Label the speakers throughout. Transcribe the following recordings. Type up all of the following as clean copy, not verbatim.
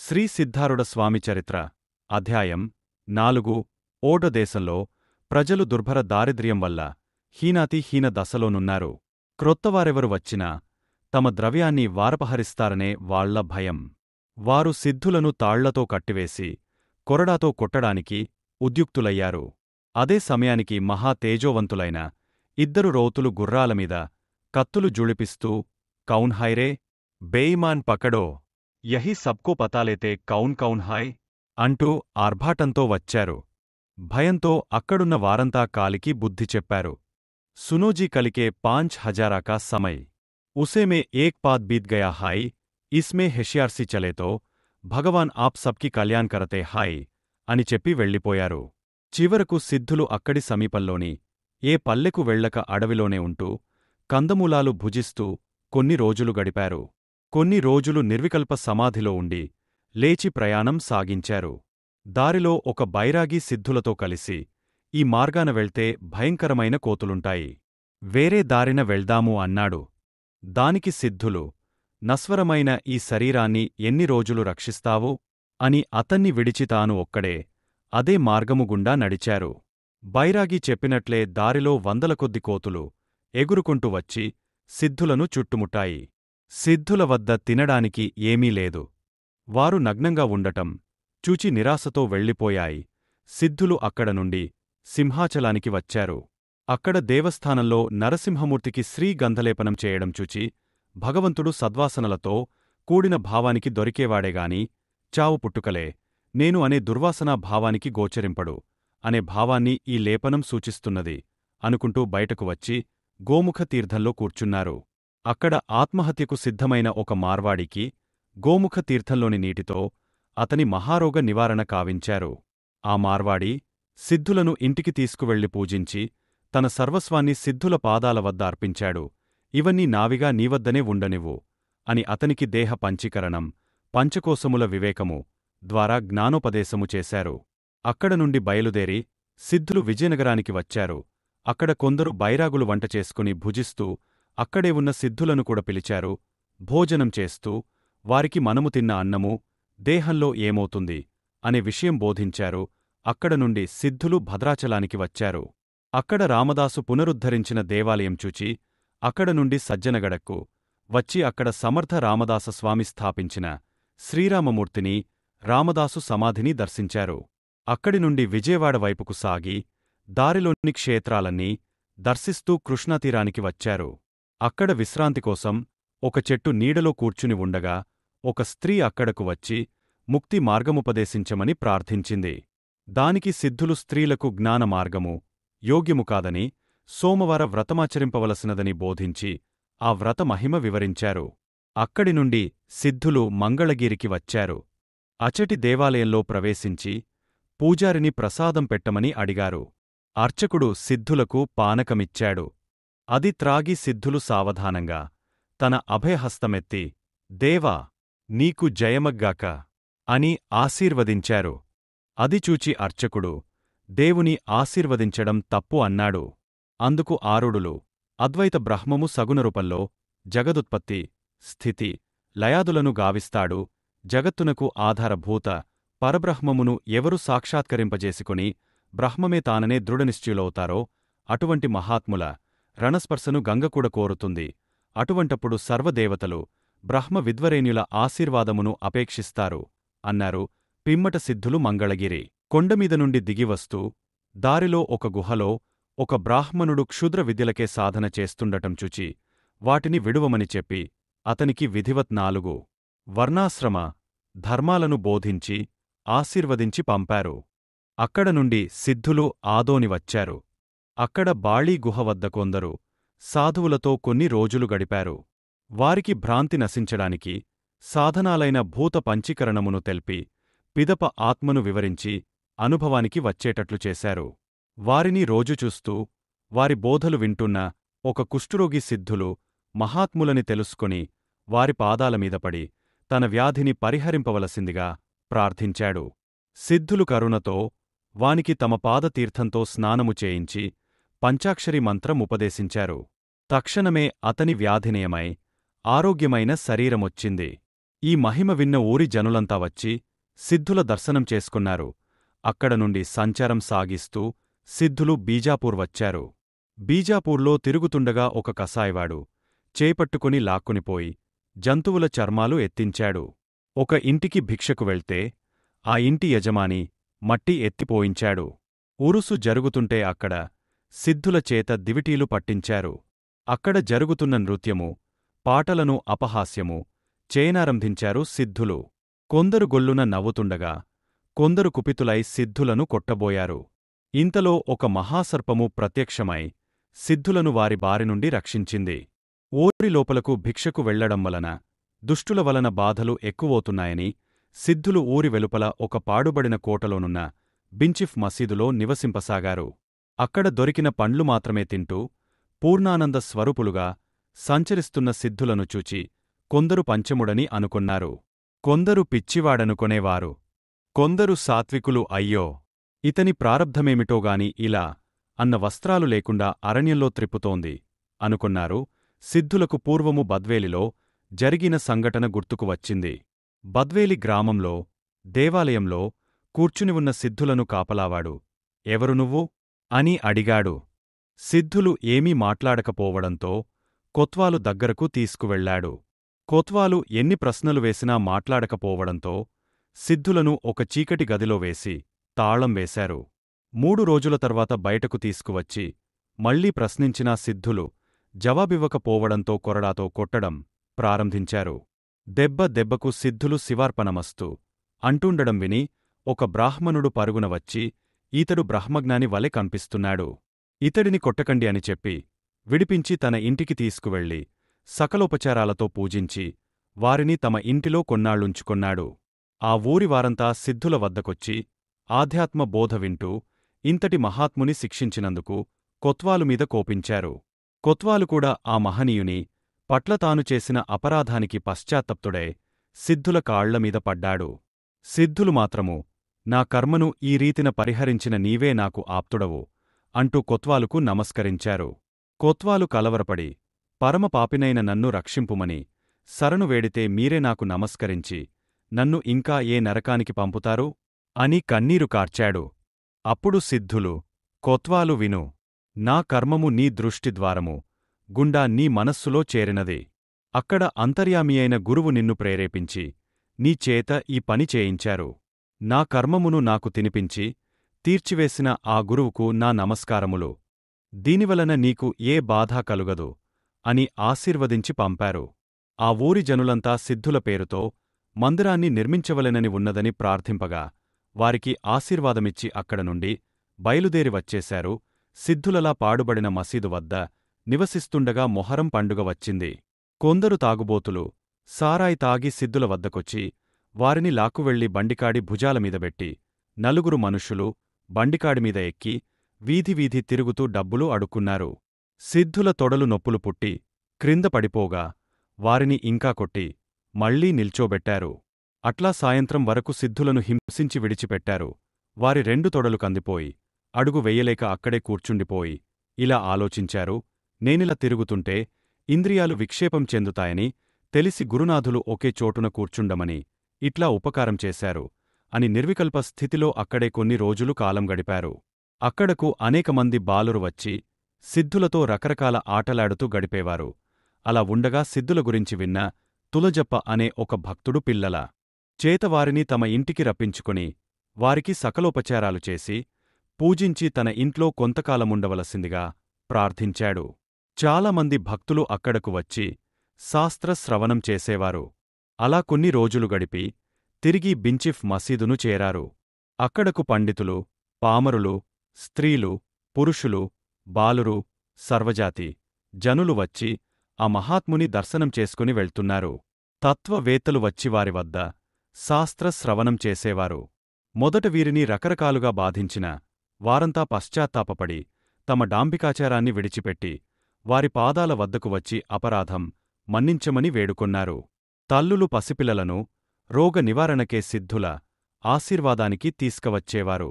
Speaker 1: శ్రీ సిద్ధారుడ స్వామి చరిత్ర అధ్యాయం 4 ఓటదేశంలో ప్రజలు దుర్భర దారిద్ర్యం వల్ల హీన దశలోనున్నారు. క్రొత్తవారెవరు వచ్చినా తమ ద్రవ్యాన్ని వారపహరిస్తారనే వాళ్ల భయం. వారు సిద్ధులను తాళ్లతో కట్టివేసి కొరడాతో కొట్టడానికి ఉద్యుక్తులయ్యారు. అదే సమయానికి మహా తేజోవంతులైన 2 రౌతులు గుర్రాలమీద కత్తులు జుళిపిస్తూ కౌన్ హైరే, బేయిమాన్ పకడో, యహీ సబ్కో పతాలేతే కౌన్ కౌన్ హాయ్ అంటూ ఆర్భాటంతో వచ్చారు. భయంతో అక్కడున్న వారంతా కాలికి బుద్ధి చెప్పారు. సునోజీ కలికే 5000 కా సమయ్ ఉసేమే ఏక్ పాద్ బీత్ గయా హాయ్, ఇస్మే హెషియార్సి చలేతో భగవాన్ ఆప్ సబ్కి కళ్యాణ్ కరతే హాయ్ అని చెప్పి వెళ్ళిపోయారు. చివరకు సిద్ధులు అక్కడి సమీపంలోని ఏ పల్లెకు వెళ్ళక అడవిలోనే ఉంటూ కందమూలాలు భుజిస్తూ కొన్ని రోజులు గడిపారు. కొన్ని రోజులు నిర్వికల్ప సమాధిలో ఉండి లేచి ప్రయాణం సాగించారు. దారిలో ఒక బైరాగి సిద్ధులతో కలిసి, ఈ మార్గాన వెళ్తే భయంకరమైన కోతులుంటాయి, వేరే దారిన వెళ్దాము అన్నాడు. దానికి సిద్ధులు, నశ్వరమైన ఈ శరీరాన్ని ఎన్ని రోజులు రక్షిస్తావు అని అతన్ని విడిచి తాను ఒక్కడే అదే మార్గము గుండా నడిచారు. బైరాగి చెప్పినట్లే దారిలో 100 కొద్ది కోతులు ఎగురుకుంటూ వచ్చి సిద్ధులను చుట్టుముట్టాయి. సిద్ధుల వద్ద తినడానికి ఏమీ లేదు. వారు నగ్నంగా ఉండటం చూచి నిరాశతో వెళ్ళిపోయాయి. సిద్ధులు అక్కడ నుండి సింహాచలానికి వచ్చారు. అక్కడ దేవస్థానంలో నరసింహమూర్తికి శ్రీగంధలేపనం చేయడం చూచి, భగవంతుడు సద్వాసనలతో కూడిన భావానికి దొరికేవాడేగాని చావు పుట్టుకలే, నేను అనే దుర్వాసనా భావానికి గోచరింపడు అనే భావాన్ని ఈ లేపనం సూచిస్తున్నది అనుకుంటూ బయటకు వచ్చి గోముఖ తీర్థంలో కూర్చున్నారు. అక్కడ ఆత్మహత్యకు సిద్ధమైన ఒక మార్వాడికి గోముఖ తీర్థంలోని నీటితో అతని మహారోగ నివారణ కావించారు. ఆ మార్వాడి సిద్ధులను ఇంటికి తీసుకువెళ్లి పూజించి తన సర్వస్వాన్ని సిద్ధుల పాదాల వద్ద అర్పించాడు. ఇవన్నీ నావిగా నీవద్దనే ఉండనివ్వు అని అతనికి దేహ పంచీకరణం, పంచకోశముల వివేకము ద్వారా జ్ఞానోపదేశము చేశారు. అక్కడ నుండి బయలుదేరి సిద్ధులు విజయనగరానికి వచ్చారు. అక్కడ కొందరు బైరాగులు వంట చేసుకుని భుజిస్తూ అక్కడే ఉన్న సిద్ధులను కూడా పిలిచారు. భోజనం చేస్తూ వారికి మనము తిన్న అన్నము దేహంలో ఏమవుతుంది అనే విషయం బోధించారు. అక్కడ నుండి సిద్ధులు భద్రాచలానికి వచ్చారు. అక్కడ రామదాసు పునరుద్ధరించిన దేవాలయం చూచి అక్కడ నుండి సజ్జనగడకు వచ్చి అక్కడ సమర్థ రామదాస స్వామి స్థాపించిన శ్రీరామమూర్తిని, రామదాసు సమాధిని దర్శించారు. అక్కడి నుండి విజయవాడ వైపుకు సాగి దారిలోని క్షేత్రాలన్నీ దర్శిస్తూ కృష్ణాతీరానికి వచ్చారు. అక్కడ విశ్రాంతి కోసం ఒక చెట్టు నీడలో కూర్చుని ఉండగా ఒక స్త్రీ అక్కడకు వచ్చి ముక్తి మార్గముపదేశించమని ప్రార్థించింది. దానికి సిద్ధులు స్త్రీలకు జ్ఞాన మార్గము యోగ్యము కాదని, సోమవార వ్రతమాచరింపవలసినదని బోధించి ఆ వ్రత మహిమ వివరించారు. అక్కడి నుండి సిద్ధులు మంగళగిరికి వచ్చారు. అచటి దేవాలయంలో ప్రవేశించి పూజారిని ప్రసాదం పెట్టమని అడిగారు. అర్చకుడు సిద్ధులకు పానకమిచ్చాడు. అది త్రాగి సిద్ధులు సావధానంగా తన అభయహస్తమెత్తి, దేవా, నీకు జయమగ్గాక అని ఆశీర్వదించారు. అది చూచి అర్చకుడు, దేవుని ఆశీర్వదించడం తప్పు అన్నాడు. అందుకు ఆరుడులు, అద్వైత బ్రహ్మము సగుణరూపంలో జగదుత్పత్తి, స్థితి, లయాదులను గావిస్తాడు. జగత్తునకు ఆధారభూత పరబ్రహ్మమును ఎవరు సాక్షాత్కరింపజేసుకుని బ్రహ్మమే తాననే దృఢనిశ్చయులవుతారో అటువంటి మహాత్ముల రణస్పర్శను గంగకూడ కోరుతుంది. అటువంటప్పుడు సర్వదేవతలు బ్రహ్మ విద్వరేణ్యుల ఆశీర్వాదమును అపేక్షిస్తారు అన్నారు. పిమ్మట సిద్ధులు మంగళగిరి కొండమీద నుండి దిగివస్తూ దారిలో ఒక గుహలో ఒక బ్రాహ్మణుడు క్షుద్ర విద్యలకే సాధన చేస్తుండటం చూచి వాటిని విడువమని చెప్పి అతనికి విధివత్ 4 వర్ణాశ్రమ ధర్మాలను బోధించి ఆశీర్వదించి పంపారు. అక్కడ నుండి సిద్ధులు ఆదోని వచ్చారు. అక్కడ బాళీ గుహ వద్ద కొందరు సాధువులతో కొన్ని రోజులు గడిపారు. వారికి భ్రాంతి నశించడానికి సాధనాలైన భూత పంచీకరణమును తెల్పి పిదప ఆత్మను వివరించి అనుభవానికి వచ్చేటట్లు చేశారు. వారిని రోజు చూస్తూ వారి బోధలు వింటున్న ఒక కుష్ఠురోగి సిద్ధులు మహాత్ములని తెలుసుకొని వారి పాదాలమీద పడి తన వ్యాధిని పరిహరింపవలసిందిగా ప్రార్థించాడు. సిద్ధులు కరుణతో వానికి తమ పాదతీర్థంతో స్నానము చేయించి పంచాక్షరి మంత్రముపదేశించారు. తక్షణమే అతని వ్యాధినయమై ఆరోగ్యమైన శరీరమొచ్చింది. ఈ మహిమ విన్న ఊరి జనులంతా వచ్చి సిద్ధుల దర్శనం చేసుకున్నారు. అక్కడ నుండి సంచారం సాగిస్తూ సిద్ధులు బీజాపూర్ వచ్చారు. బీజాపూర్లో తిరుగుతుండగా ఒక కసాయివాడు చేపట్టుకుని లాక్కునిపోయి జంతువుల చర్మాలు ఎత్తించాడు. ఒక ఇంటికి భిక్షకు వెళ్తే ఆ ఇంటి యజమాని మట్టి ఎత్తిపోయించాడు. ఉరుసు జరుగుతుంటే అక్కడ సిద్ధుల చేత దివిటీలు పట్టించారు. అక్కడ జరుగుతున్న నృత్యము, పాటలను అపహాస్యము చేయనారంభించారు సిద్ధులు. కొందరు గొల్లున నవ్వుతుండగా కొందరు కుపితులై సిద్ధులను కొట్టబోయారు. ఇంతలో ఒక మహాసర్పము ప్రత్యక్షమై సిద్ధులను వారి బారినుండి రక్షించింది. ఊరి లోపలకు భిక్షకు వెళ్లడం వలన దుష్టుల వలన బాధలు ఎక్కువవుతున్నాయని సిద్ధులు ఊరి వెలుపల ఒక పాడుబడిన కోటలోనున్న బించిఫ్ మసీదులో నివసింపసాగారు. అక్కడ దొరికిన పండ్లు మాత్రమే తింటూ పూర్ణానంద స్వరూపులుగా సంచరిస్తున్న సిద్ధులను చూచి కొందరు పంచముడని అనుకొన్నారు. కొందరు పిచ్చివాడనుకొనేవారు. కొందరు సాత్వికులు అయ్యో, ఇతని ప్రారబ్ధమేమిటోగాని ఇలా అన్న వస్త్రాలు లేకుండా అరణ్యంలో త్రిప్పుతోంది అనుకొన్నారు. సిద్ధులకు పూర్వము బద్వేలిలో జరిగిన సంఘటన గుర్తుకు వచ్చింది. బద్వేలి గ్రామంలో దేవాలయంలో కూర్చుని ఉన్న సిద్ధులను కాపలావాడు ఎవరు నువ్వు అని అడిగాడు. సిద్ధులు ఏమీ మాట్లాడకపోవడంతో కొత్వాలు దగ్గరకు తీసుకువెళ్లాడు. కొత్వాలు ఎన్ని ప్రశ్నలు వేసినా మాట్లాడకపోవడంతో సిద్ధులను ఒక చీకటి గదిలో వేసి తాళం వేశారు. 3 రోజుల తర్వాత బయటకు తీసుకువచ్చి మళ్లీ ప్రశ్నించినా సిద్ధులు జవాబివ్వకపోవడంతో కొరడాతో కొట్టడం ప్రారంభించారు. దెబ్బ దెబ్బకు సిద్ధులు శివార్పణమస్తు అంటుండడం విని ఒక బ్రాహ్మణుడు పరుగున వచ్చి ఈతడు బ్రహ్మజ్ఞాని వలె కనిపిస్తున్నాడు, ఇతడిని కొట్టకండి అని చెప్పి విడిపించి తన ఇంటికి తీసుకువెళ్లి సకలోపచారాలతో పూజించి వారిని తమ ఇంటిలో కొన్నాళ్లుంచుకొన్నాడు. ఆ ఊరి వారంతా సిద్ధుల వద్దకొచ్చి ఆధ్యాత్మ బోధ వింటూ ఇంతటి మహాత్ముని శిక్షించినందుకు కొత్వాలుమీద కోపించారు. కొత్వాలు కూడా ఆ మహనీయుని పట్ల తాను చేసిన అపరాధానికి పశ్చాత్తప్తుడై సిద్ధుల కాళ్లమీద పడ్డాడు. సిద్ధులు మాత్రము నా కర్మను ఈ రీతిన పరిహరించిన నీవే నాకు ఆప్తుడవు అంటూ కొత్వాలుకు నమస్కరించారు. కొత్వాలు కలవరపడి పరమపాపినైన నన్ను రక్షింపుమని శరణు వేడితే మీరే నాకు నమస్కరించి నన్ను ఇంకా ఏ నరకానికి పంపుతారు అని కన్నీరు కార్చాడు. అప్పుడు సిద్ధులు, కొత్వాలు విను, నా కర్మము నీ దృష్టిద్వారము గుండా నీ మనస్సులో చేరినది. అక్కడ అంతర్యామియైన గురువు నిన్ను ప్రేరేపించి నీ చేత ఈ పని చేయించారు. నా కర్మమును నాకు తినిపించి తీర్చివేసిన ఆ గురువుకు నా నమస్కారములు. దీనివలన నీకు ఏ బాధా కలుగదు అని ఆశీర్వదించి పంపారు. ఆ ఊరి జనులంతా సిద్ధుల పేరుతో మందిరాన్ని నిర్మించవలెనని ఉన్నదని ప్రార్థింపగా వారికి ఆశీర్వాదమిచ్చి అక్కడ నుండి బయలుదేరి వచ్చేశారు. సిద్ధులలా పాడుబడిన మసీదు వద్ద నివసిస్తుండగా మొహరం పండుగ వచ్చింది. కొందరు తాగుబోతులు సారాయి తాగి సిద్ధుల వద్దకొచ్చి వారిని లాక్కువెళ్లి బండికాడి భుజాలమీదబెట్టి 4 మనుష్యులు బండికాడిమీద ఎక్కి వీధి వీధి తిరుగుతూ డబ్బులు అడుక్కున్నారు. సిద్ధుల తొడలు నొప్పులు పుట్టి క్రింద పడిపోగా వారిని ఇంకా కొట్టి మళ్లీ నిల్చోబెట్టారు. అట్లా సాయంత్రం వరకు సిద్ధులను హింసించి విడిచిపెట్టారు. వారి 2 తొడలు కందిపోయి అడుగు వెయ్యలేక అక్కడే కూర్చుండిపోయి ఇలా ఆలోచించారు, నేనిలా తిరుగుతుంటే ఇంద్రియాలు విక్షేపం చెందుతాయని తెలిసి గురునాథులు ఒకే చోటున కూర్చుండమని ఇట్లా ఉపకారం చేశారు అని నిర్వికల్ప స్థితిలో అక్కడే కొన్ని రోజులు కాలం గడిపారు. అక్కడకు అనేకమంది బాలురు వచ్చి సిద్ధులతో రకరకాల ఆటలాడుతూ గడిపేవారు. అలా ఉండగా సిద్ధుల గురించి విన్న తులజప్ప అనే ఒక భక్తుడు పిల్లల చేతవారిని తమ ఇంటికి రప్పించుకుని వారికి సకలోపచారాలు చేసి పూజించి తన ఇంట్లో కొంతకాలముండవలసిందిగా ప్రార్థించాడు. చాలామంది భక్తులు అక్కడకు వచ్చి శాస్త్రశ్రవణం చేసేవారు. అలా కొన్ని రోజులు గడిపి తిరిగి బించిఫ్ మసీదును చేరారు. అక్కడకు పండితులు, పామరులు, స్త్రీలు, పురుషులు, బాలురు, సర్వజాతి జనులు వచ్చి ఆ మహాత్ముని దర్శనం చేసుకుని వెళ్తున్నారు. తత్వవేత్తలు వచ్చి వారి వద్ద శాస్త్రశ్రవణం చేసేవారు. మొదట వీరిని రకరకాలుగా బాధించిన వారంతా పశ్చాత్తాపపడి తమ డాంబికాచారాన్ని విడిచిపెట్టి వారి పాదాల వద్దకు వచ్చి అపరాధం మన్నించమని వేడుకొన్నారు. తల్లులు పసిపిల్లలను రోగ నివారణకే సిద్ధుల ఆశీర్వాదానికి తీసుకవచ్చేవారు.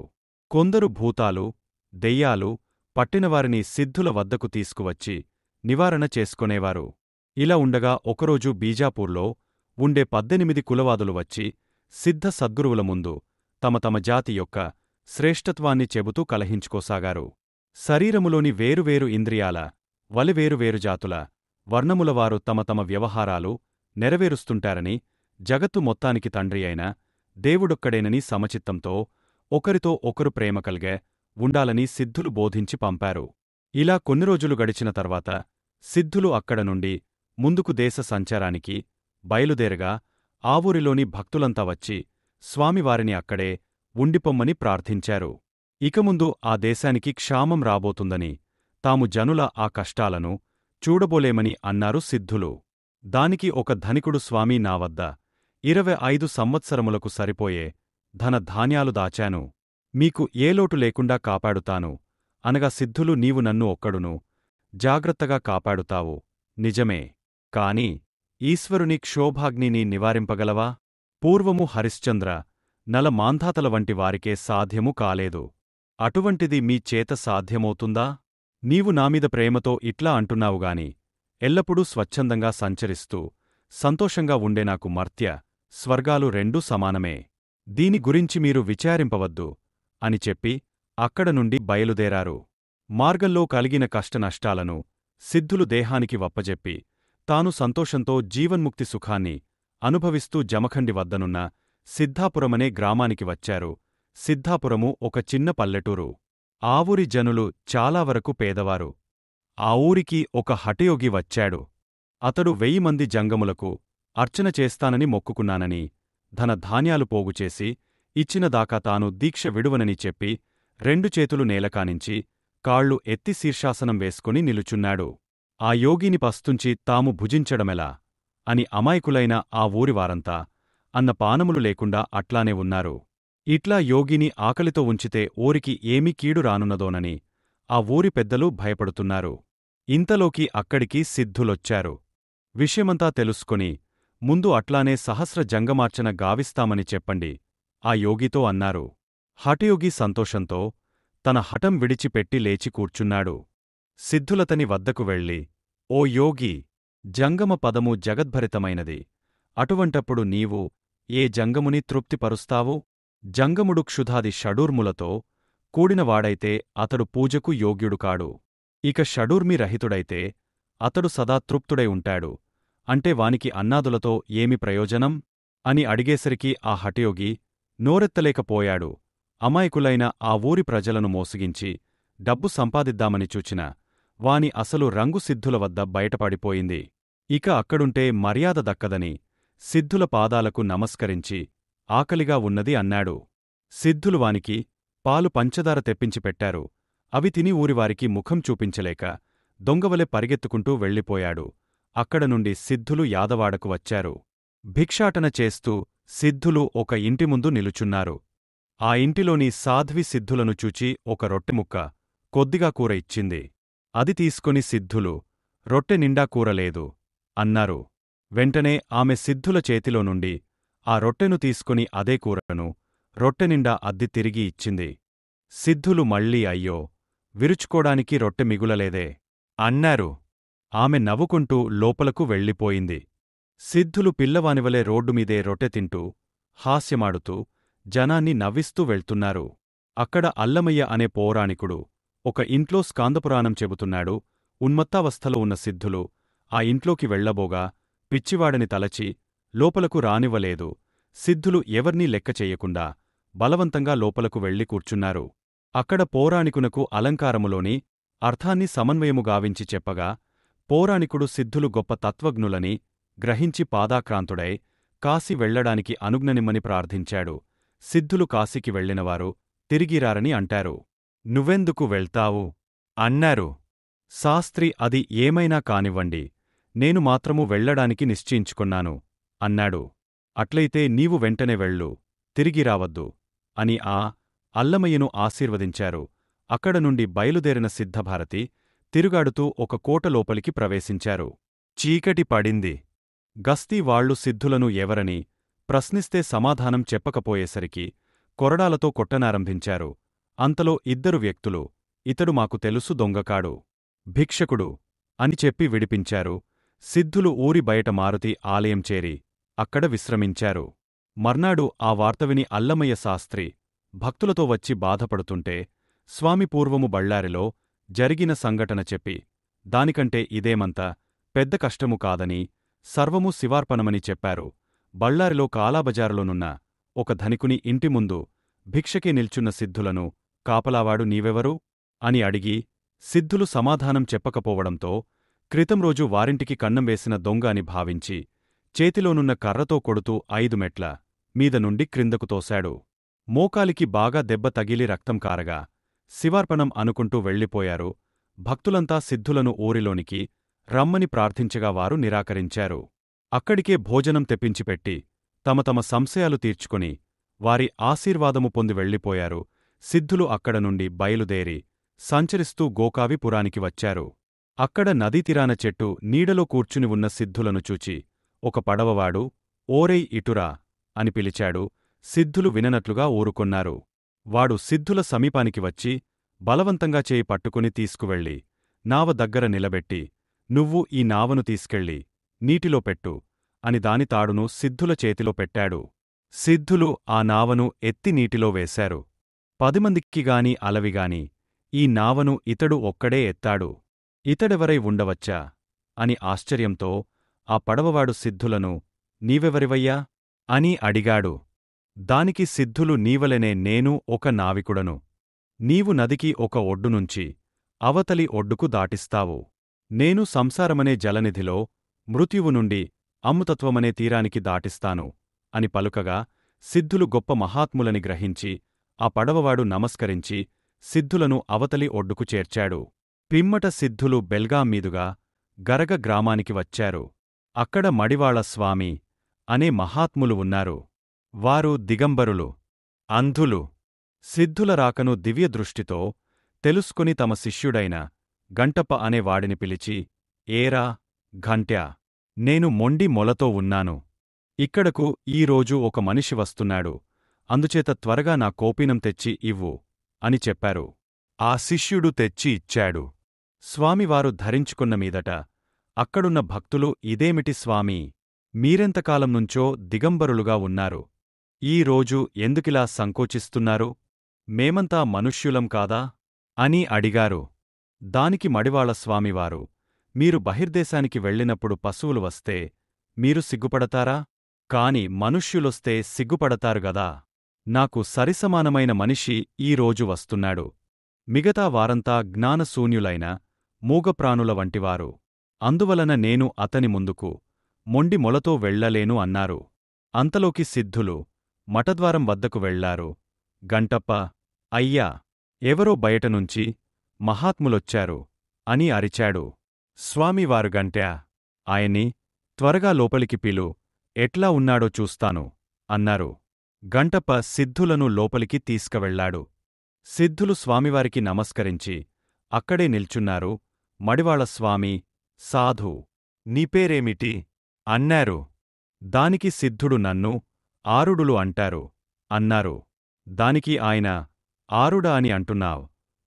Speaker 1: కొందరు భూతాలు, దెయ్యాలు పట్టినవారిని సిద్ధుల వద్దకు తీసుకువచ్చి నివారణ చేసుకొనేవారు. ఇలా ఉండగా ఒకరోజు బీజాపూర్లో ఉండే 18 కులవాదులు వచ్చి సిద్ధ సద్గురువుల ముందు తమ తమ జాతి యొక్క శ్రేష్ఠత్వాన్ని చెబుతూ కలహించుకోసాగారు. శరీరములోని వేరువేరు ఇంద్రియాల వేరువేరు జాతుల వర్ణములవారు తమ తమ వ్యవహారాలు నెరవేరుస్తుంటారని, జగత్తు మొత్తానికి తండ్రి అయిన దేవుడొక్కడేనని సమచిత్తంతో ఒకరితో ఒకరు ప్రేమ కల్గే ఉండాలని సిద్ధులు బోధించి పంపారు. ఇలా కొన్ని రోజులు గడిచిన తర్వాత సిద్ధులు అక్కడ నుండి ముందుకు దేశ సంచారానికి బయలుదేరగా ఆ ఊరిలోని భక్తులంతా వచ్చి స్వామివారిని అక్కడే ఉండిపొమ్మని ప్రార్థించారు. ఇక ముందు ఆ దేశానికి క్షామం రాబోతుందని, తాము జనుల ఆ కష్టాలను చూడబోలేమని అన్నారు సిద్ధులు. దానికి ఒక ధనికుడు, స్వామీ, నా వద్ద 25 సంవత్సరములకు సరిపోయే ధనధాన్యాలు దాచాను, మీకు ఏ లోటు లేకుండా కాపాడుతాను అనగా సిద్ధులు, నీవు నన్ను ఒక్కడును జాగ్రత్తగా కాపాడుతావు, నిజమే. కాని ఈశ్వరుని క్షోభాగ్నిని నివారింపగలవా? పూర్వము హరిశ్చంద్ర, నల మాంధాతల వంటి వారికే సాధ్యము కాలేదు. అటువంటిది మీ చేత సాధ్యమవుతుందా? నీవు నామీద ప్రేమతో ఇట్లా అంటున్నావుగాని ఎల్లప్పుడూ స్వచ్ఛందంగా సంచరిస్తూ సంతోషంగా ఉండే నాకు మర్త్య స్వర్గాలు రెండూ సమానమే. దీని గురించి మీరు విచారింపవద్దు అని చెప్పి అక్కడ నుండి బయలుదేరారు. మార్గంలో కలిగిన కష్టనష్టాలను సిద్ధులు దేహానికి వప్పజెప్పి తాను సంతోషంతో జీవన్ముక్తి సుఖాన్ని అనుభవిస్తూ జమఖండి వద్దనున్న సిద్ధాపురమనే గ్రామానికి వచ్చారు. సిద్ధాపురము ఒక చిన్న పల్లెటూరు. ఆ ఊరి జనులు చాలా వరకు పేదవారు. ఆ ఊరికి ఒక హఠయోగి వచ్చాడు. అతడు 1000 మంది జంగములకు అర్చన చేస్తానని మొక్కుకున్నానని, ధనధాన్యాలు పోగుచేసి ఇచ్చినదాకా తాను దీక్ష విడువనని చెప్పి 2 చేతులు నేలకానించి కాళ్ళు ఎత్తి శీర్షాసనం వేసుకుని నిలుచున్నాడు. ఆ యోగిని పస్తుంచి తాము భుజించడమెలా అని అమాయకులైన ఆ ఊరివారంతా అన్న పానములు లేకుండా అట్లానే ఉన్నారు. ఇట్లా యోగిని ఆకలితో ఉంచితే ఊరికి ఏమి కీడు రానున్నదోనని ఆ ఊరి పెద్దలు భయపడుతున్నారు. ఇంతలోకి అక్కడికి సిద్ధులొచ్చారు. విషయమంతా తెలుసుకొని ముందు అట్లానే సహస్ర జంగమార్చన గావిస్తామని చెప్పండి ఆ యోగితో అన్నారు. హఠయోగి సంతోషంతో తన హఠం విడిచిపెట్టి లేచి కూర్చున్నాడు. సిద్ధులతని వద్దకు వెళ్ళి, ఓ యోగి, జంగమ పదము జగద్భరితమైనది. అటువంటప్పుడు నీవు ఏ జంగముని తృప్తిపరుస్తావు? జంగముడు క్షుధాది షడూర్ములతో కూడినవాడైతే అతడు పూజకు యోగ్యుడు కాడు. ఇక షడూర్మి రహితుడైతే అతడు సదా తృప్తుడై ఉంటాడు. అంటే వానికి అన్నాదులతో ఏమి ప్రయోజనం అని అడిగేసరికి ఆ హఠయోగి నోరెత్తలేకపోయాడు. అమాయకులైన ఆ ఊరి ప్రజలను మోసగించి డబ్బు సంపాదిద్దామని చూచిన వాని అసలు రంగు సిద్ధుల వద్ద బయటపడిపోయింది. ఇక అక్కడుంటే మర్యాద దక్కదని సిద్ధుల పాదాలకు నమస్కరించి ఆకలిగా ఉన్నది అన్నాడు. సిద్ధులు వానికి పాలు పంచదార తెప్పించి పెట్టారు. అవి తిని ఊరివారికి ముఖం చూపించలేక దొంగవలె పరిగెత్తుకుంటూ వెళ్ళిపోయాడు. అక్కడ నుండి సిద్ధులు యాదవాడకు వచ్చారు. భిక్షాటన చేస్తూ సిద్ధులు ఒక ఇంటి ముందు నిలుచున్నారు. ఆ ఇంటిలోని సాధ్వి సిద్ధులను చూచి ఒక రొట్టెముక్క కొద్దిగా కూర ఇచ్చింది. అది తీసుకొని సిద్ధులు, రొట్టె నిండా కూరలేదు అన్నారు. వెంటనే ఆమె సిద్ధుల చేతిలో నుండి ఆ రొట్టెను తీసుకుని అదే కూరను రొట్టెనిండా అద్ది తిరిగి ఇచ్చింది. సిద్ధులు మళ్ళీ అయ్యో, విరుచుకోడానికి రొట్టె మిగులలేదే అన్నారు. ఆమె నవ్వుకుంటూ లోపలకు వెళ్ళిపోయింది. సిద్ధులు పిల్లవానివలే రోడ్డుమీదే రొట్టె తింటూ హాస్యమాడుతూ జనాన్ని నవ్విస్తూ వెళ్తున్నారు. అక్కడ అల్లమయ్య అనే పౌరాణికుడు ఒక ఇంట్లో స్కాందపురాణం చెబుతున్నాడు. ఉన్మత్తావస్థలో ఉన్న సిద్ధులు ఆ ఇంట్లోకి వెళ్లబోగా పిచ్చివాడని తలచి లోపలకు రానివ్వలేదు. సిద్ధులు ఎవర్నీ లెక్క చెయ్యకుండా బలవంతంగా లోపలకు వెళ్లి కూర్చున్నారు. అక్కడ పౌరాణికునకు అలంకారములోని అర్థాన్ని సమన్వయము గావించి చెప్పగా పౌరాణికుడు సిద్ధులు గొప్ప తత్వజ్ఞులని గ్రహించి పాదాక్రాంతుడై కాశీ వెళ్లడానికి అనుజ్ఞనిమ్మని ప్రార్థించాడు. సిద్ధులు కాశీకి వెళ్లినవారు తిరిగిరారని అంటారు. నువ్వెందుకు వెళ్తావు అన్నారు. శాస్త్రి, అది ఏమైనా కానివ్వండి, నేను మాత్రము వెళ్లడానికి నిశ్చయించుకొన్నాను అన్నాడు. అట్లయితే నీవు వెంటనే వెళ్ళు, తిరిగిరావద్దు అని ఆ అల్లమయ్యను ఆశీర్వదించారు. అక్కడ నుండి బయలుదేరిన సిద్ధభారతి తిరుగాడుతూ ఒక కోట లోపలికి ప్రవేశించారు. చీకటి పడింది. గస్తీ వాళ్లు సిద్ధులను ఎవరని ప్రశ్నిస్తే సమాధానం చెప్పకపోయేసరికి కొరడాలతో కొట్టనారంభించారు. అంతలో 2 వ్యక్తులు, ఇతడు మాకు తెలుసు, దొంగకాడు, భిక్షకుడు అని చెప్పి విడిపించారు. సిద్ధులు ఊరి బయట మారుతి ఆలయం చేరి అక్కడ విశ్రమించారు. మర్నాడు ఆ వార్త విని అల్లమయ్య శాస్త్రి భక్తులతో వచ్చి బాధపడుతుంటే స్వామి పూర్వము బళ్ళారిలో జరిగిన సంఘటన చెప్పి, దానికంటే ఇదేమంత పెద్ద కష్టము కాదని, సర్వము శివార్పణమని చెప్పారు. బళ్ళారిలో కాలాబజారులోనున్న ఒక ధనికుని ఇంటి ముందు భిక్షకే నిల్చున్న సిద్ధులను కాపలావాడు నీవెవరు? అని అడిగి, సిద్ధులు సమాధానం చెప్పకపోవడంతో క్రితం రోజు వారింటికి కన్నం వేసిన దొంగ అని భావించి చేతిలోనున్న కర్రతో కొడుతూ 5 మెట్ల మీద నుండి క్రిందకు తోశాడు. మోకాలికి బాగా దెబ్బ తగిలి రక్తం కారగా శివార్పణం అనుకుంటూ వెళ్ళిపోయారు. భక్తులంతా సిద్ధులను ఊరిలోనికి రమ్మని ప్రార్థించగా వారు నిరాకరించారు. అక్కడికే భోజనం తెప్పించిపెట్టి తమ తమ సంశయాలు తీర్చుకుని వారి ఆశీర్వాదము పొంది వెళ్ళిపోయారు. సిద్ధులు అక్కడ నుండి బయలుదేరి సంచరిస్తూ గోకావిపురానికి వచ్చారు. అక్కడ నదీతీరాన చెట్టు నీడలో కూర్చుని ఉన్న సిద్ధులను చూచి ఒక పడవవాడు ఓరై ఇటురా అని పిలిచాడు. సిద్ధులు విననట్లుగా ఊరుకొన్నారు. వాడు సిద్ధుల సమీపానికి వచ్చి బలవంతంగా చేయి పట్టుకుని తీసుకువెళ్ళి నావ దగ్గర నిలబెట్టి, నువ్వు ఈ నావను తీసుకెళ్ళి నీటిలో పెట్టు అని దాని తాడును సిద్ధుల చేతిలో పెట్టాడు. సిద్ధులు ఆ నావను ఎత్తి నీటిలో వేశారు. 10 మందికిగాని అలవిగాని ఈ నావను ఇతడు ఒక్కడే ఎత్తాడు. ఇతడెవరై ఉండవచ్చా అని ఆశ్చర్యంతో ఆ పడవవాడు సిద్ధులను, నీవెవరివయ్యా అని అడిగాడు. దానికి సిద్ధులు, నీవలెనే నేను ఒక నావికుడను. నీవు నదికి ఒక ఒడ్డునుంచి అవతలి ఒడ్డుకు దాటిస్తావు. నేను సంసారమనే జలనిధిలో మృత్యువు నుండి అమృతత్వమనే తీరానికి దాటిస్తాను అని పలుకగా సిద్ధులు గొప్ప మహాత్ములని గ్రహించి ఆ పడవవాడు నమస్కరించి సిద్ధులను అవతలి ఒడ్డుకు చేర్చాడు. పిమ్మట సిద్ధులు బెల్గాం మీదుగా గరగ గ్రామానికి వచ్చారు. అక్కడ మడివాళ స్వామి అనే మహాత్ములు ఉన్నారు. వారు దిగంబరులు, అంధులు. సిద్ధుల రాకను దివ్యదృష్టితో తెలుసుకుని తమ శిష్యుడైన గంటప్ప అనే వాడిని పిలిచి, ఏరా ఘంట్యా, నేను మొండి మొలతో ఉన్నాను. ఇక్కడకు ఈరోజు ఒక మనిషి వస్తున్నాడు. అందుచేత త్వరగా నా కోపీనం తెచ్చి ఇవ్వు అని చెప్పారు. ఆ శిష్యుడు తెచ్చి ఇచ్చాడు. స్వామివారు ధరించుకున్న మీదట అక్కడున్న భక్తులు, ఇదేమిటి స్వామీ, మీరెంతకాలం నుంచో దిగంబరులుగా ఉన్నారు. ఈ రోజు ఎందుకిలా సంకోచిస్తున్నారు? మేమంతా మనుష్యులం కాదా అని అడిగారు. దానికి మడివాళ స్వామివారు, మీరు బహిర్దేశానికి వెళ్ళినప్పుడు పశువులు వస్తే మీరు సిగ్గుపడతారా? కాని మనుష్యులొస్తే సిగ్గుపడతారు గదా. నాకు సరిసమానమైన మనిషి ఈ రోజు వస్తున్నాడు. మిగతా వారంతా జ్ఞానశూన్యులైన మూగప్రాణుల వంటివారు. అందువలన నేను అతని ముందుకు మొండి మొలతో వెళ్ళలేను అన్నారు. అంతలోకి సిద్ధులు మఠద్వారం వద్దకు వెళ్లారు. గంటప్ప, అయ్యా, ఎవరో బయటనుంచి మహాత్ములొచ్చారు అని అరిచాడు. స్వామివారు, గంట్యా, ఆయన్ని త్వరగా లోపలికి పిలు, ఎట్లా ఉన్నాడో చూస్తాను అన్నారు. గంటప్ప సిద్ధులను లోపలికి తీసుకువెళ్లాడు. సిద్ధులు స్వామివారికి నమస్కరించి అక్కడే నిల్చున్నారు. మడివాళ స్వామి, సాధూ, నీ పేరేమిటి అన్నారు. దానికి సిద్ధుడు, నన్ను ఆరుడులు అంటారు అన్నారు. దానికి ఆయన, ఆరుడా అని అంటున్నావ్?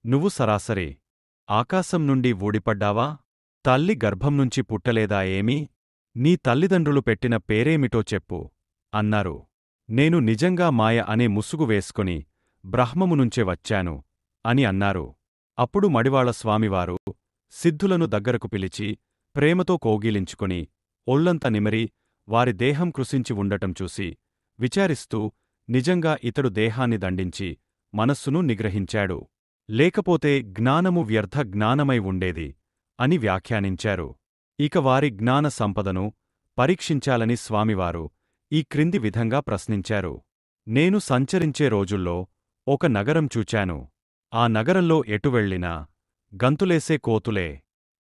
Speaker 1: నువ్వు సరాసరి ఆకాశం నుండి ఊడిపడ్డావా? తల్లి గర్భం నుంచి పుట్టలేదా ఏమీ? నీ తల్లిదండ్రులు పెట్టిన పేరేమిటో చెప్పు అన్నారు. నేను నిజంగా మాయ అనే ముసుగు వేసుకుని బ్రహ్మమునుంచే వచ్చాను అని అన్నారు. అప్పుడు మడివాళ స్వామివారు సిద్ధులను దగ్గరకు పిలిచి ప్రేమతో కోగిలించుకుని ఒళ్లంత నిమిరి వారి దేహం కృశించి ఉండటం చూసి విచారిస్తూ, నిజంగా ఇతడు దేహాన్ని దండించి మనస్సును నిగ్రహించాడు. లేకపోతే జ్ఞానము వ్యర్థ జ్ఞానమై ఉండేది అని వ్యాఖ్యానించారు. ఇక వారి జ్ఞాన సంపదను పరీక్షించాలని స్వామివారు ఈ క్రింది విధంగా ప్రశ్నించారు. నేను సంచరించే రోజుల్లో ఒక నగరం చూచాను. ఆ నగరంలో ఎటు వెళ్ళినా గంతులేసే కోతులే.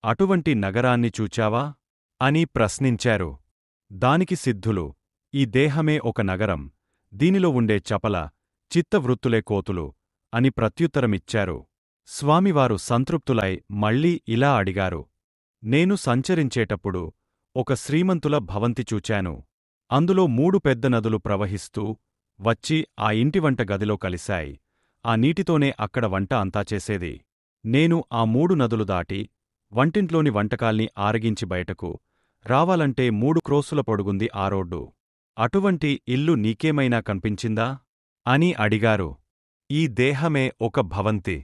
Speaker 1: అటువంటి నగరాన్ని చూచావా అని ప్రశ్నించారు. దానికి సిద్ధులు, ఈ దేహమే ఒక నగరం, దీనిలో ఉండే చపల చిత్తవృత్తులే కోతులు అని ప్రత్యుత్తరమిచ్చారు. స్వామివారు సంతృప్తులై మళ్ళీ ఇలా అడిగారు. నేను సంచరించేటప్పుడు ఒక శ్రీమంతుల భవంతి చూచాను. అందులో 3 పెద్ద నదులు ప్రవహిస్తూ వచ్చి ఆ ఇంటి వంట గదిలో కలిశాయి. ఆ నీటితోనే అక్కడ వంట అంతా చేసేది. నేను ఆ 3 నదులు దాటి వంటింట్లోని వంటకాల్ని ఆరగించి బయటకు రావాలంటే 3 క్రోసుల పొడుగుంది ఆ రోడ్డు. అటువంటి ఇల్లు నీకేమైనా కనిపించిందా అని అడిగారు. ఈ దేహమే ఒక భవంతి.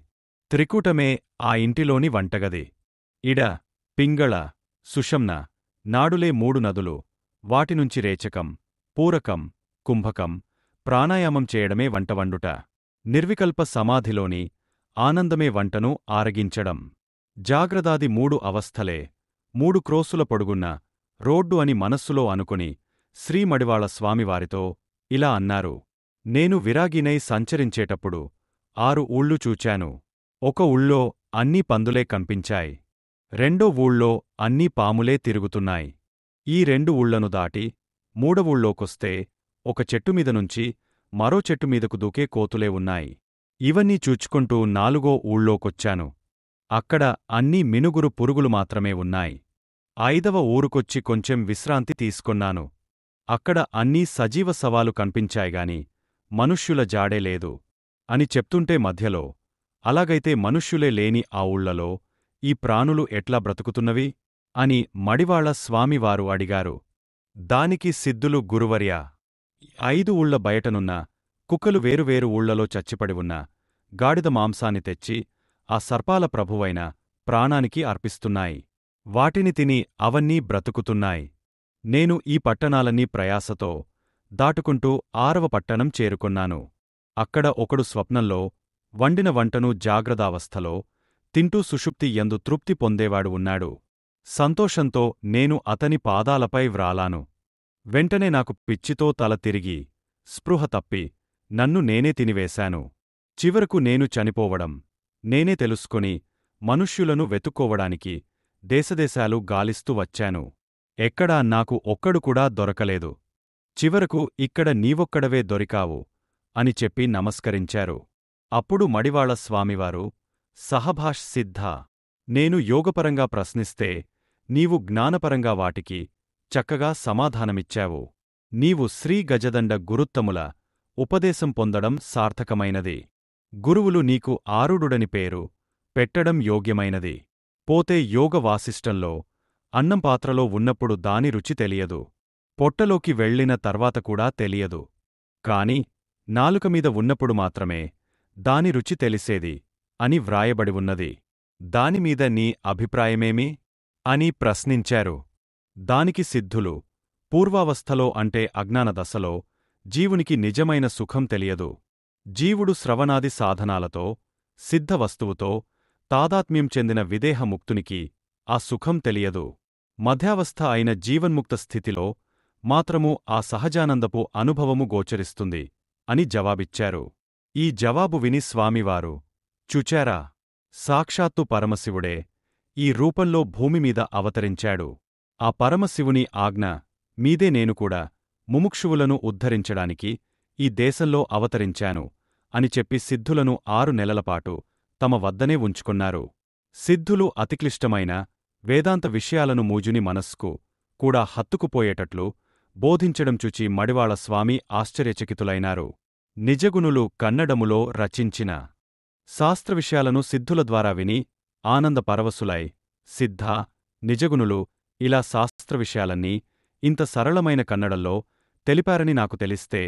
Speaker 1: త్రికూటమే ఆ ఇంటిలోని వంటగది. ఇడ, పింగళ, సుషమ్న, నాడులే 3 నదులు, వాటినుంచి రేచకం, పూరకం, కుంభకం, ప్రాణాయామం చేయడమే వంట వండుట. నిర్వికల్ప సమాధిలోని ఆనందమే వంటను ఆరగించడం. జాగ్రదాది 3 అవస్థలే 3 క్రోసుల పొడుగున్న రోడ్డు అని మనస్సులో అనుకుని శ్రీ మడివాళ స్వామివారితో ఇలా అన్నారు. నేను విరాగినై సంచరించేటప్పుడు 6 ఊళ్ళు చూచాను. ఒక ఊళ్ళో అన్నీ పందులే కనిపించాయి. రెండో ఊళ్ళో అన్నీ పాములే తిరుగుతున్నాయి. ఈ 2 ఊళ్లను దాటి 3వ ఊళ్ళోకొస్తే ఒక చెట్టుమీద నుంచి మరో చెట్టుమీదకు దూకే కోతులే ఉన్నాయి. ఇవన్నీ చూచుకుంటూ 4వ ఊళ్ళోకొచ్చాను. అక్కడ అన్నీ మినుగురు పురుగులు మాత్రమే ఉన్నాయి. 5వ ఊరుకొచ్చి కొంచెం విశ్రాంతి తీసుకొన్నాను. అక్కడ అన్నీ సజీవ శవాలు కనిపించాయిగాని మనుష్యుల జాడే లేదు అని చెప్తుంటే మధ్యలో, అలాగైతే మనుష్యులే లేని ఆ ఊళ్లలో ఈ ప్రాణులు ఎట్లా బ్రతుకుతున్నవి అని మడివాళ స్వామివారు అడిగారు. దానికి సిద్ధులు గురువర్యా, 5 ఊళ్ల బయటనున్న కుక్కలు వేరువేరు ఊళ్లలో చచ్చిపడి ఉన్న గాడిద మాంసాన్ని తెచ్చి ఆ సర్పాల ప్రభువైన ప్రాణానికి అర్పిస్తున్నాయి. వాటిని తిని అవన్నీ బ్రతుకుతున్నాయి. నేను ఈ పట్టణాలన్నీ ప్రయాసతో దాటుకుంటూ 6వ పట్టణం చేరుకొన్నాను. అక్కడ ఒకడు స్వప్నంలో వండిన వంటను జాగ్రత్తావస్థలో తింటూ సుషుప్తి యందు తృప్తి పొందేవాడు ఉన్నాడు. సంతోషంతో నేను అతని పాదాలపై వ్రాలాను. వెంటనే నాకు పిచ్చితో తల తిరిగి స్పృహ తప్పి నన్ను నేనే తినివేశాను. చివరకు నేను చనిపోవడం నేనే తెలుసుకొని మనుష్యులను వెతుక్కోవడానికి దేశదేశాలు గాలిస్తూ వచ్చాను. ఎక్కడా నాకు ఒక్కడు కూడా దొరకలేదు. చివరకు ఇక్కడ నీవొక్కడవే దొరికావు అని చెప్పి నమస్కరించారు. అప్పుడు మడివాళ స్వామివారు, సహభాష్ సిద్ధా, నేను యోగపరంగా ప్రశ్నిస్తే నీవు జ్ఞానపరంగా వాటికి చక్కగా సమాధానమిచ్చావు. నీవు శ్రీ గజదండ గురుత్తముల ఉపదేశం పొందడం సార్థకమైనది. గురువులు నీకు ఆరుడుడని పేరు పెట్టడం యోగ్యమైనది. పోతే యోగ వాసిష్టంలో అన్నం పాత్రలో ఉన్నప్పుడు దాని రుచి తెలియదు. పొట్టలోకి వెళ్ళిన తర్వాత కూడా తెలియదు. కాని నాలుకమీద ఉన్నప్పుడు మాత్రమే దాని రుచి తెలిసేది అని వ్రాయబడి ఉన్నది. దానిమీద నీ అభిప్రాయమేమి అని ప్రశ్నించారు. దానికి సిద్ధులు, పూర్వావస్థలో అంటే అజ్ఞానదశలో జీవునికి నిజమైన సుఖం తెలియదు. జీవుడు శ్రవణాది సాధనాలతో సిద్ధవస్తువుతో తాదాత్మ్యం చెందిన విదేహముక్తునికి ఆ సుఖం తెలియదు. మధ్యావస్థ అయిన జీవన్ముక్త స్థితిలో మాత్రము ఆ సహజానందపు అనుభవము గోచరిస్తుంది అని జవాబిచ్చారు. ఈ జవాబు విని స్వామివారు, చూచారా, సాక్షాత్తు పరమశివుడే ఈ రూపంలో భూమిమీద అవతరించాడు. ఆ పరమశివుని ఆజ్ఞ మీదే నేను కూడా ముముక్షువులను ఉద్ధరించడానికి ఈ దేశంలో అవతరించాను అని చెప్పి సిద్ధులను 6 నెలలపాటు తమ వద్దనే ఉంచుకున్నారు. సిద్ధులు అతిక్లిష్టమైన వేదాంత విషయాలను మూజుని మనస్సుకు కూడా హత్తుకుపోయేటట్లు బోధించడం చూచి మడివాళ స్వామి ఆశ్చర్యచకితులైనారు. నిజగుణులు కన్నడములో రచించిన శాస్త్ర విషయాలను సిద్ధుల ద్వారా విని ఆనందపరవశులై, సిద్ధా, నిజగుణులు ఇలా శాస్త్ర విషయాలన్నీ ఇంత సరళమైన కన్నడంలో తెలిపారని నాకు తెలిస్తే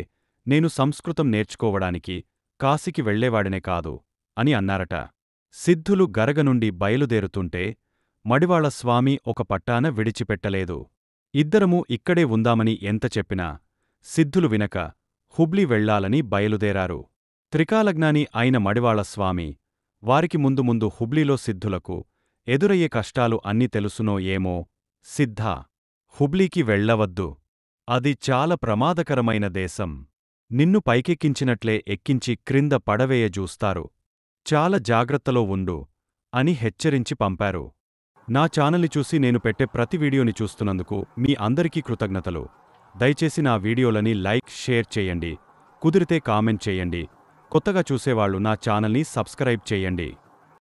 Speaker 1: నేను సంస్కృతం నేర్చుకోవడానికి కాశీకి వెళ్లేవాడినే కాదు అని అన్నారట. సిద్ధులు గరగ నుండి బయలుదేరుతుంటే మడివాళ స్వామి ఒక పట్టాన విడిచిపెట్టలేదు. ఇద్దరమూ ఇక్కడే ఉందామని ఎంత చెప్పినా సిద్ధులు వినక హుబ్లీ వెళ్లాలని బయలుదేరారు. త్రికాలజ్ఞాని అయిన మడివాళ స్వామి వారికి ముందు ముందు హుబ్లీలో సిద్ధులకు ఎదురయ్యే కష్టాలు అన్నీ తెలుసునో ఏమో, సిద్ధా, హుబ్లీకి వెళ్లవద్దు. అది చాలా ప్రమాదకరమైన దేశం. నిన్ను పైకెక్కించినట్లే ఎక్కించి క్రింద పడవేయజూస్తారు. చాలా జాగ్రత్తలో ఉండు అని హెచ్చరించి పంపారు. నా ఛానల్ని చూసి నేను పెట్టే ప్రతి వీడియోని చూస్తున్నందుకు మీ అందరికీ కృతజ్ఞతలు. దయచేసి నా వీడియోలని లైక్, షేర్ చేయండి. కుదిరితే కామెంట్ చేయండి. కొత్తగా చూసేవాళ్లు నా ఛానల్ని సబ్స్క్రైబ్ చేయండి.